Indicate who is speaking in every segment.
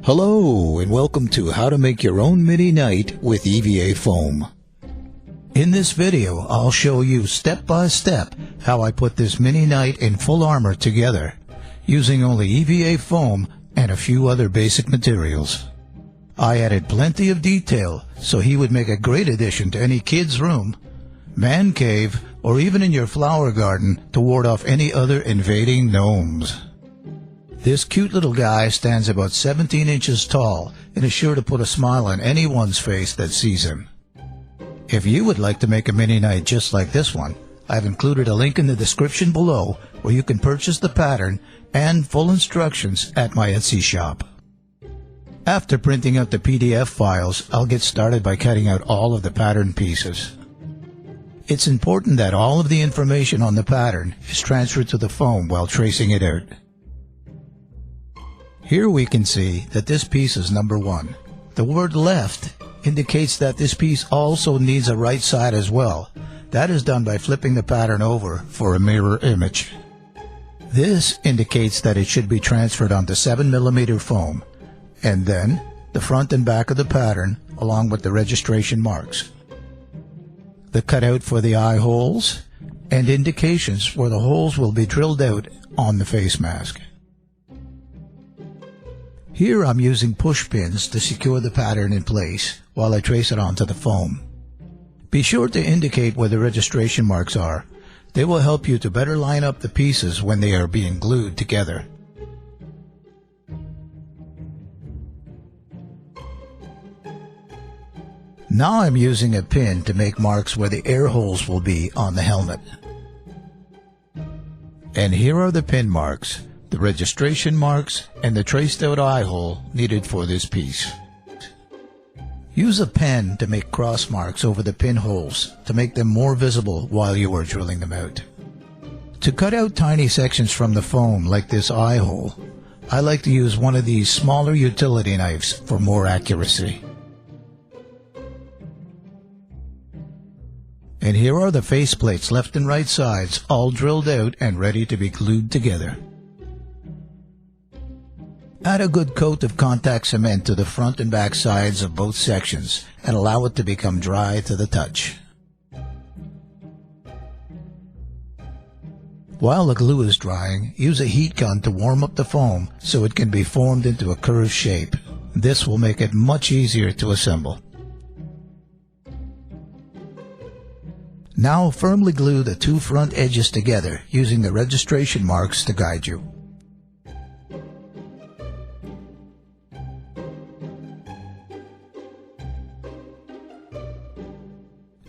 Speaker 1: Hello and welcome to How to Make Your Own Mini Knight with EVA Foam. In this video, I'll show you step by step how I put this mini knight in full armor together, using only EVA foam and a few other basic materials. I added plenty of detail so he would make a great addition to any kid's room, man cave, or even in your flower garden to ward off any other invading gnomes. This cute little guy stands about 17 inches tall and is sure to put a smile on anyone's face that sees him. If you would like to make a mini knight just like this one, I've included a link in the description below where you can purchase the pattern and full instructions at my Etsy shop. After printing out the PDF files, I'll get started by cutting out all of the pattern pieces. It's important that all of the information on the pattern is transferred to the foam while tracing it out. Here we can see that this piece is number 1. The word left indicates that this piece also needs a right side as well. That is done by flipping the pattern over for a mirror image. This indicates that it should be transferred onto 7mm foam, and then the front and back of the pattern along with the registration marks. The cutout for the eye holes and indications where the holes will be drilled out on the face mask. Here I'm using push pins to secure the pattern in place while I trace it onto the foam. Be sure to indicate where the registration marks are. They will help you to better line up the pieces when they are being glued together. Now I'm using a pin to make marks where the air holes will be on the helmet. And here are the pin marks, the registration marks, and the traced out eye hole needed for this piece. Use a pen to make cross marks over the pin holes to make them more visible while you are drilling them out. To cut out tiny sections from the foam like this eye hole, I like to use one of these smaller utility knives for more accuracy. And here are the face plates left and right sides all drilled out and ready to be glued together. Add a good coat of contact cement to the front and back sides of both sections and allow it to become dry to the touch. While the glue is drying, use a heat gun to warm up the foam so it can be formed into a curved shape. This will make it much easier to assemble. Now firmly glue the two front edges together using the registration marks to guide you.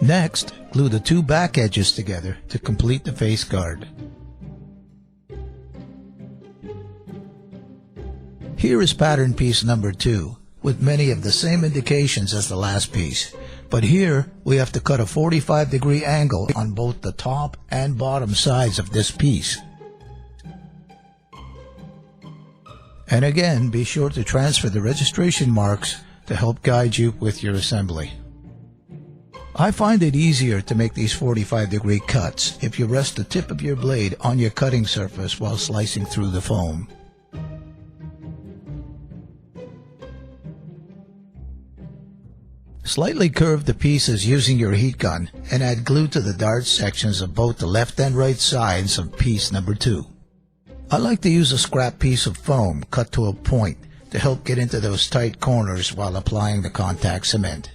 Speaker 1: Next, glue the two back edges together to complete the face guard. Here is pattern piece number 2, with many of the same indications as the last piece, but here we have to cut a 45-degree angle on both the top and bottom sides of this piece. And again, be sure to transfer the registration marks to help guide you with your assembly. I find it easier to make these 45-degree cuts if you rest the tip of your blade on your cutting surface while slicing through the foam. Slightly curve the pieces using your heat gun and add glue to the dart sections of both the left and right sides of piece number 2. I like to use a scrap piece of foam cut to a point to help get into those tight corners while applying the contact cement.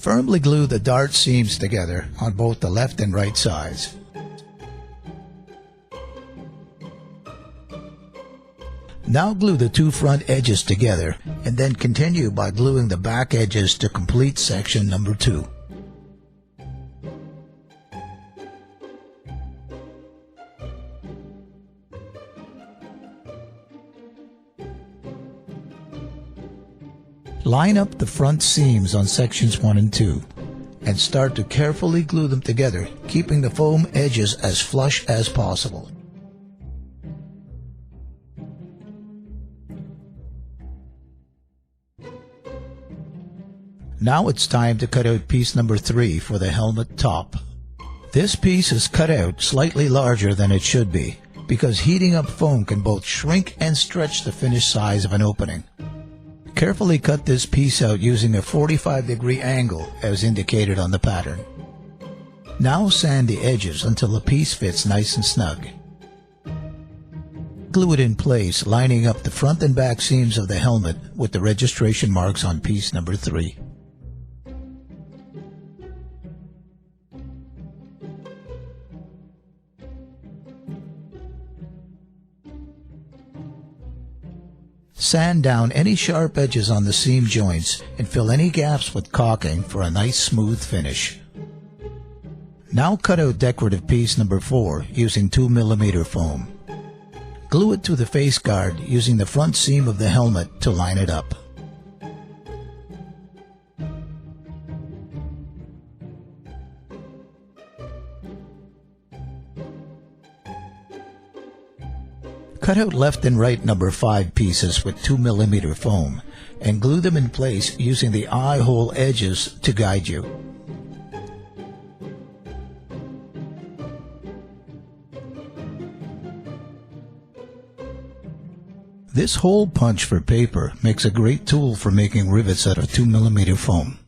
Speaker 1: Firmly glue the dart seams together on both the left and right sides. Now glue the two front edges together and then continue by gluing the back edges to complete section number 2. Line up the front seams on sections 1 and 2 and start to carefully glue them together, keeping the foam edges as flush as possible. Now it's time to cut out piece number 3 for the helmet top. This piece is cut out slightly larger than it should be, because heating up foam can both shrink and stretch the finished size of an opening. Carefully cut this piece out using a 45-degree angle as indicated on the pattern. Now sand the edges until the piece fits nice and snug. Glue it in place, lining up the front and back seams of the helmet with the registration marks on piece number 3. Sand down any sharp edges on the seam joints and fill any gaps with caulking for a nice smooth finish. Now cut out decorative piece number 4 using 2mm foam. Glue it to the face guard using the front seam of the helmet to line it up. Cut out left and right number 5 pieces with 2mm foam and glue them in place using the eye hole edges to guide you. This hole punch for paper makes a great tool for making rivets out of 2mm foam.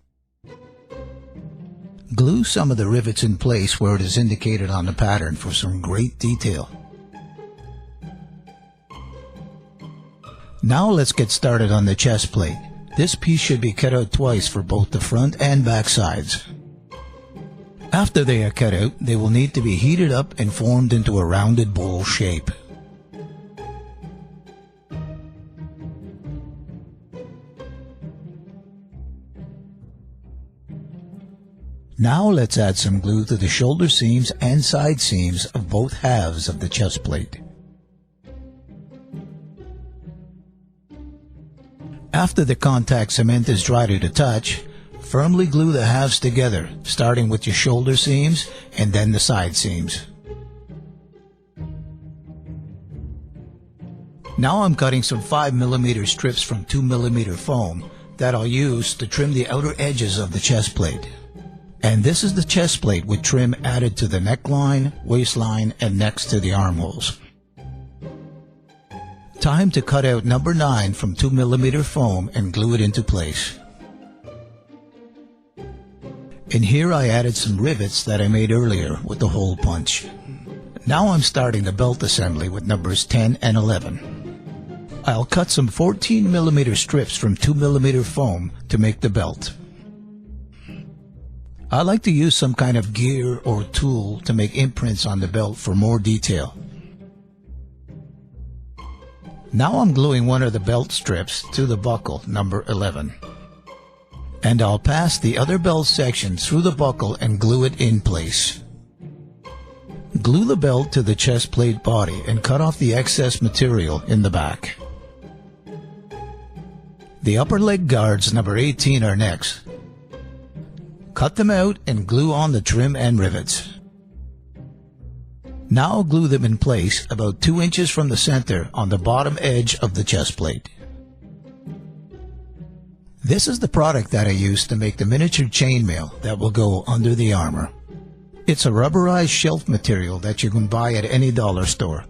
Speaker 1: Glue some of the rivets in place where it is indicated on the pattern for some great detail. Now let's get started on the chest plate. This piece should be cut out twice for both the front and back sides. After they are cut out, they will need to be heated up and formed into a rounded bowl shape. Now let's add some glue to the shoulder seams and side seams of both halves of the chest plate. After the contact cement is dry to the touch, firmly glue the halves together, starting with your shoulder seams and then the side seams. Now I'm cutting some 5mm strips from 2mm foam that I'll use to trim the outer edges of the chest plate. And this is the chest plate with trim added to the neckline, waistline, and next to the armholes. Time to cut out number 9 from 2mm foam and glue it into place. In here I added some rivets that I made earlier with the hole punch. Now I'm starting the belt assembly with numbers 10 and 11. I'll cut some 14mm strips from 2mm foam to make the belt. I like to use some kind of gear or tool to make imprints on the belt for more detail. Now I'm gluing one of the belt strips to the buckle, number 11. And I'll pass the other belt section through the buckle and glue it in place. Glue the belt to the chest plate body and cut off the excess material in the back. The upper leg guards, number 18, are next. Cut them out and glue on the trim and rivets. Now glue them in place about 2 inches from the center on the bottom edge of the chest plate. This is the product that I used to make the miniature chainmail that will go under the armor. It's a rubberized shelf material that you can buy at any dollar store.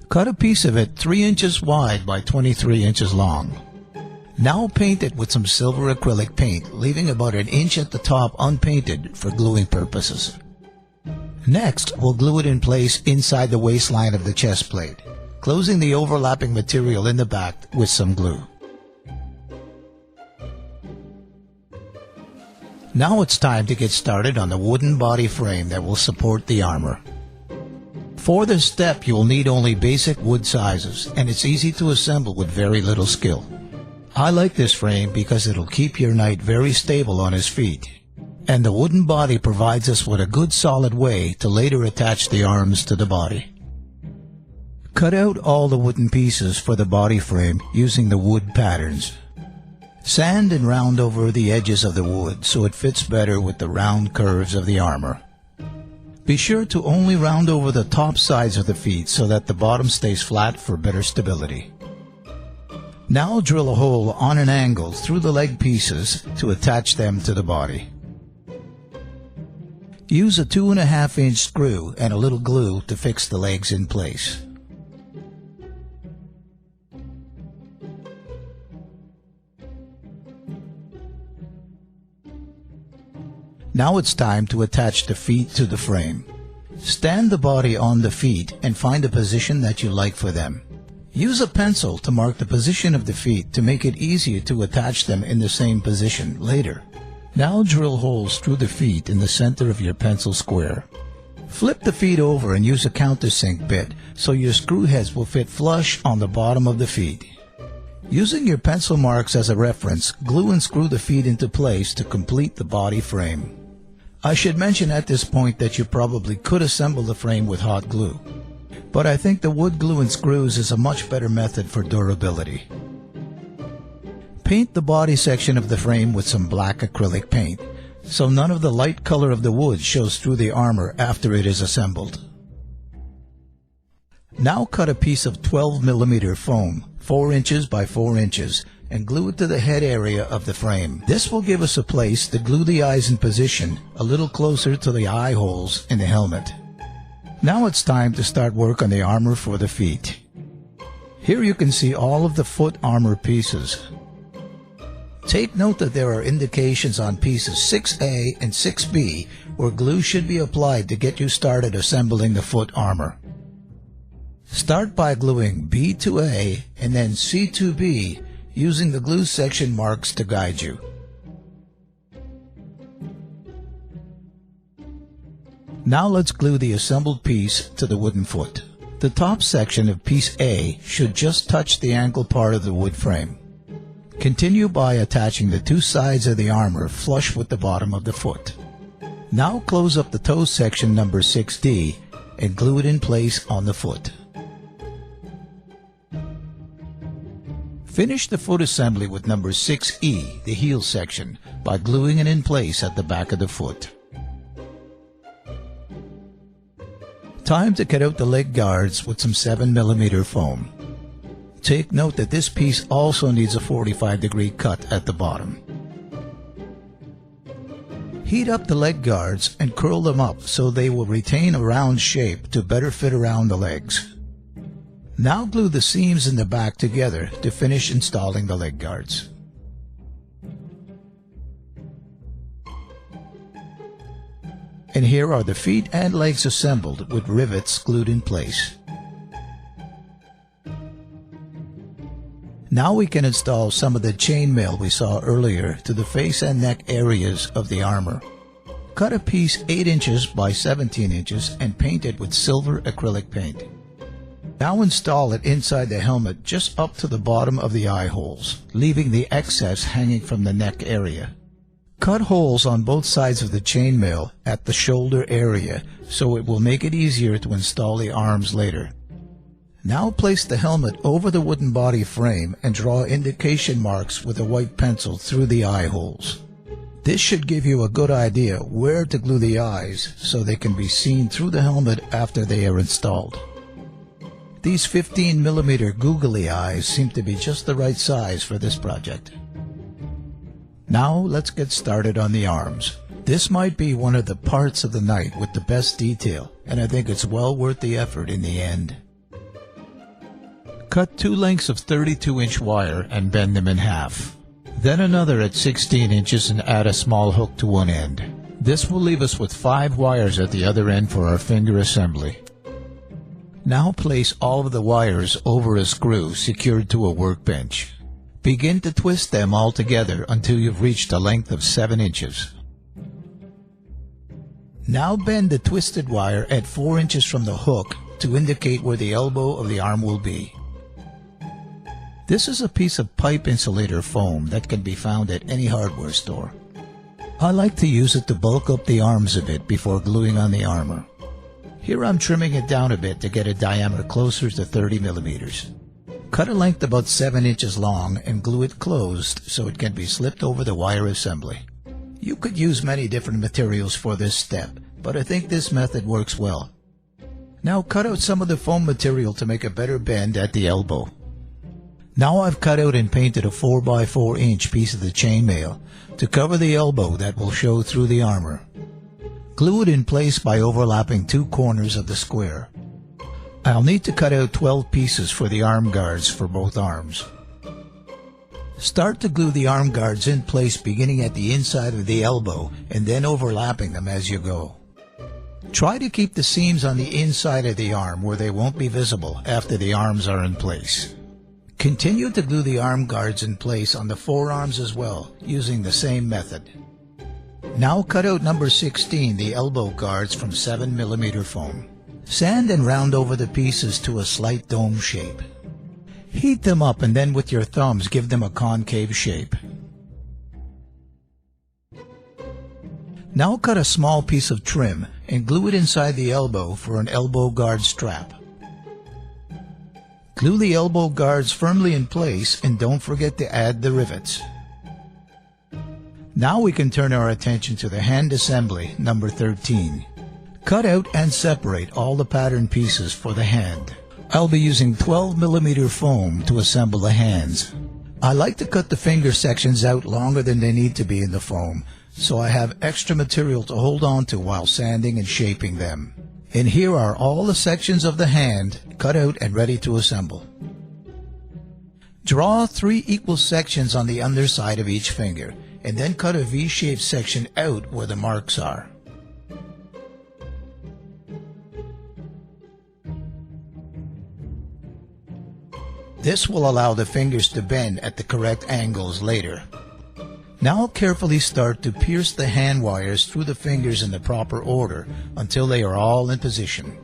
Speaker 1: Cut a piece of it 3 inches wide by 23 inches long. Now paint it with some silver acrylic paint, leaving about 1 inch at the top unpainted for gluing purposes. Next, we'll glue it in place inside the waistline of the chest plate, closing the overlapping material in the back with some glue. Now it's time to get started on the wooden body frame that will support the armor. For this step, you'll need only basic wood sizes, and it's easy to assemble with very little skill. I like this frame because it'll keep your knight very stable on his feet. And the wooden body provides us with a good solid way to later attach the arms to the body. Cut out all the wooden pieces for the body frame using the wood patterns. Sand and round over the edges of the wood so it fits better with the round curves of the armor. Be sure to only round over the top sides of the feet so that the bottom stays flat for better stability. Now drill a hole on an angle through the leg pieces to attach them to the body. Use a 2.5-inch screw and a little glue to fix the legs in place. Now it's time to attach the feet to the frame. Stand the body on the feet and find a position that you like for them. Use a pencil to mark the position of the feet to make it easier to attach them in the same position later. Now drill holes through the feet in the center of your pencil square. Flip the feet over and use a countersink bit so your screw heads will fit flush on the bottom of the feet. Using your pencil marks as a reference, glue and screw the feet into place to complete the body frame. I should mention at this point that you probably could assemble the frame with hot glue, but I think the wood glue and screws is a much better method for durability. Paint the body section of the frame with some black acrylic paint, so none of the light color of the wood shows through the armor after it is assembled. Now cut a piece of 12mm foam, 4 inches by 4 inches, and glue it to the head area of the frame. This will give us a place to glue the eyes in position a little closer to the eye holes in the helmet. Now it's time to start work on the armor for the feet. Here you can see all of the foot armor pieces. Take note that there are indications on pieces 6A and 6B where glue should be applied to get you started assembling the foot armor. Start by gluing B to A and then C to B using the glue section marks to guide you. Now let's glue the assembled piece to the wooden foot. The top section of piece A should just touch the ankle part of the wood frame. Continue by attaching the 2 sides of the armor flush with the bottom of the foot. Now close up the toe section number 6D and glue it in place on the foot. Finish the foot assembly with number 6E, the heel section, by gluing it in place at the back of the foot. Time to cut out the leg guards with some 7mm foam. Take note that this piece also needs a 45-degree cut at the bottom. Heat up the leg guards and curl them up so they will retain a round shape to better fit around the legs. Now glue the seams in the back together to finish installing the leg guards. And here are the feet and legs assembled with rivets glued in place. Now we can install some of the chainmail we saw earlier to the face and neck areas of the armor. Cut a piece 8 inches by 17 inches and paint it with silver acrylic paint. Now install it inside the helmet just up to the bottom of the eye holes, leaving the excess hanging from the neck area. Cut holes on both sides of the chainmail at the shoulder area so it will make it easier to install the arms later. Now place the helmet over the wooden body frame and draw indication marks with a white pencil through the eye holes. This should give you a good idea where to glue the eyes so they can be seen through the helmet after they are installed. These 15mm googly eyes seem to be just the right size for this project. Now let's get started on the arms. This might be one of the parts of the night with the best detail, and I think it's well worth the effort in the end. Cut 2 lengths of 32-inch wire and bend them in half. Then another at 16 inches and add a small hook to one end. This will leave us with 5 wires at the other end for our finger assembly. Now place all of the wires over a screw secured to a workbench. Begin to twist them all together until you've reached a length of 7 inches. Now bend the twisted wire at 4 inches from the hook to indicate where the elbow of the arm will be. This is a piece of pipe insulator foam that can be found at any hardware store. I like to use it to bulk up the arms a bit before gluing on the armor. Here I'm trimming it down a bit to get a diameter closer to 30mm. Cut a length about 7 inches long and glue it closed so it can be slipped over the wire assembly. You could use many different materials for this step, but I think this method works well. Now cut out some of the foam material to make a better bend at the elbow. Now I've cut out and painted a 4x4 inch piece of the chainmail to cover the elbow that will show through the armor. Glue it in place by overlapping 2 corners of the square. I'll need to cut out 12 pieces for the arm guards for both arms. Start to glue the arm guards in place beginning at the inside of the elbow and then overlapping them as you go. Try to keep the seams on the inside of the arm where they won't be visible after the arms are in place. Continue to glue the arm guards in place on the forearms as well, using the same method. Now cut out number 16, the elbow guards, from 7mm foam. Sand and round over the pieces to a slight dome shape. Heat them up and then with your thumbs give them a concave shape. Now cut a small piece of trim and glue it inside the elbow for an elbow guard strap. Glue the elbow guards firmly in place and don't forget to add the rivets. Now we can turn our attention to the hand assembly, number 13. Cut out and separate all the pattern pieces for the hand. I'll be using 12mm foam to assemble the hands. I like to cut the finger sections out longer than they need to be in the foam, so I have extra material to hold on to while sanding and shaping them. And here are all the sections of the hand cut out and ready to assemble. Draw 3 equal sections on the underside of each finger, and then cut a V-shaped section out where the marks are. This will allow the fingers to bend at the correct angles later. Now carefully start to pierce the hand wires through the fingers in the proper order until they are all in position.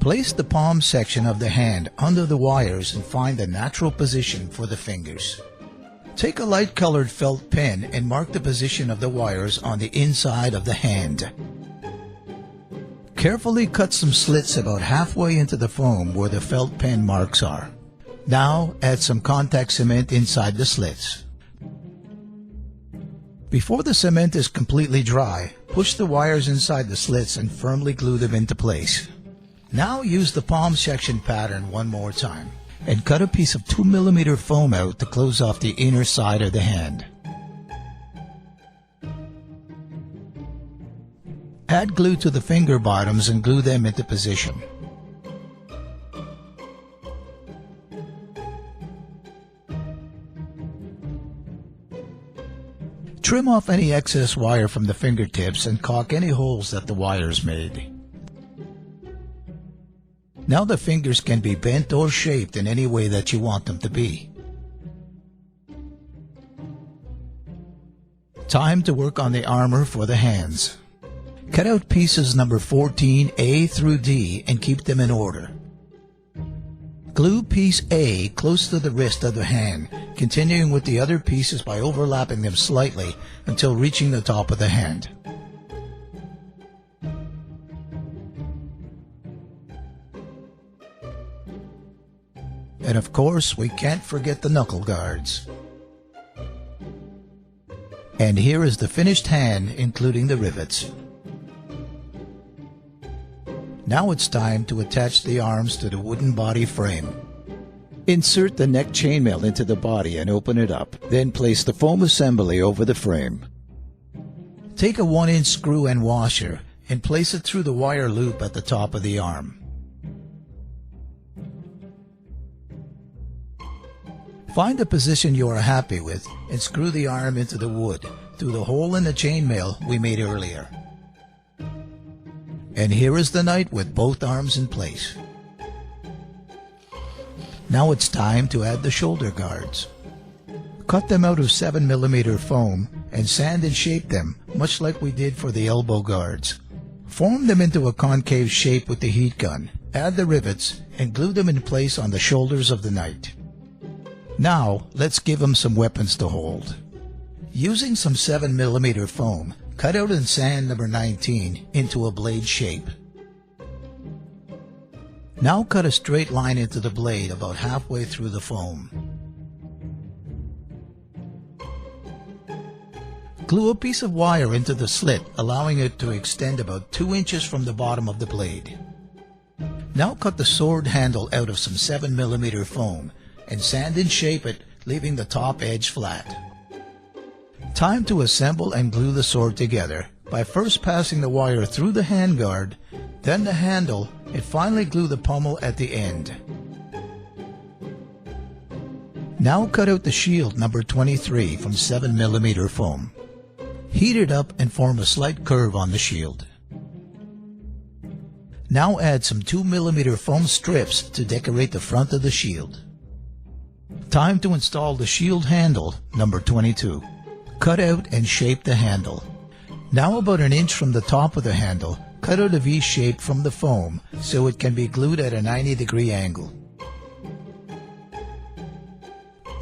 Speaker 1: Place the palm section of the hand under the wires and find the natural position for the fingers. Take a light-colored felt pen and mark the position of the wires on the inside of the hand. Carefully cut some slits about halfway into the foam where the felt pen marks are. Now add some contact cement inside the slits. Before the cement is completely dry, push the wires inside the slits and firmly glue them into place. Now use the palm section pattern one more time and cut a piece of 2mm foam out to close off the inner side of the hand. Add glue to the finger bottoms and glue them into position. Trim off any excess wire from the fingertips and caulk any holes that the wires made. Now the fingers can be bent or shaped in any way that you want them to be. Time to work on the armor for the hands. Cut out pieces number 14 A through D and keep them in order. Glue piece A close to the wrist of the hand, continuing with the other pieces by overlapping them slightly until reaching the top of the hand. And of course, we can't forget the knuckle guards. And here is the finished hand, including the rivets. Now it's time to attach the arms to the wooden body frame. Insert the neck chainmail into the body and open it up, then place the foam assembly over the frame. Take a 1-inch screw and washer and place it through the wire loop at the top of the arm. Find a position you are happy with and screw the arm into the wood through the hole in the chainmail we made earlier. And here is the knight with both arms in place. Now it's time to add the shoulder guards. Cut them out of 7mm foam and sand and shape them, much like we did for the elbow guards. Form them into a concave shape with the heat gun, add the rivets, and glue them in place on the shoulders of the knight. Now, let's give him some weapons to hold. Using some 7mm foam, cut out and sand number 19 into a blade shape. Now cut a straight line into the blade about halfway through the foam. Glue a piece of wire into the slit, allowing it to extend about 2 inches from the bottom of the blade. Now cut the sword handle out of some 7mm foam and sand and shape it, leaving the top edge flat. Time to assemble and glue the sword together, by first passing the wire through the handguard, then the handle, and finally glue the pommel at the end. Now cut out the shield number 23 from 7mm foam. Heat it up and form a slight curve on the shield. Now add some 2mm foam strips to decorate the front of the shield. Time to install the shield handle number 22. Cut out and shape the handle. Now about an inch from the top of the handle, cut out a V shape from the foam so it can be glued at a 90-degree angle.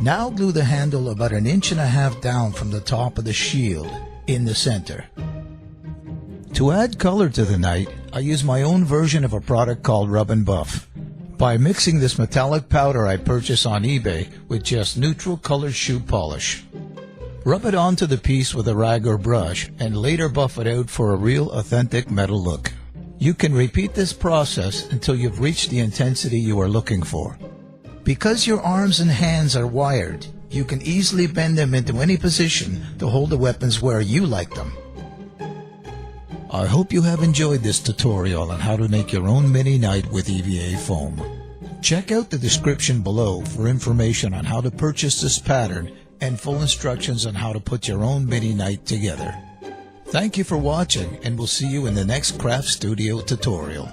Speaker 1: Now glue the handle about 1.5 inches down from the top of the shield in the center. To add color to the knight, I use my own version of a product called Rub and Buff. By mixing this metallic powder I purchased on eBay with just neutral colored shoe polish. Rub it onto the piece with a rag or brush and later buff it out for a real authentic metal look. You can repeat this process until you've reached the intensity you are looking for. Because your arms and hands are wired, you can easily bend them into any position to hold the weapons where you like them. I hope you have enjoyed this tutorial on how to make your own mini knight with EVA foam. Check out the description below for information on how to purchase this pattern and full instructions on how to put your own mini knight together. Thank you for watching, and we'll see you in the next Craft Studio tutorial.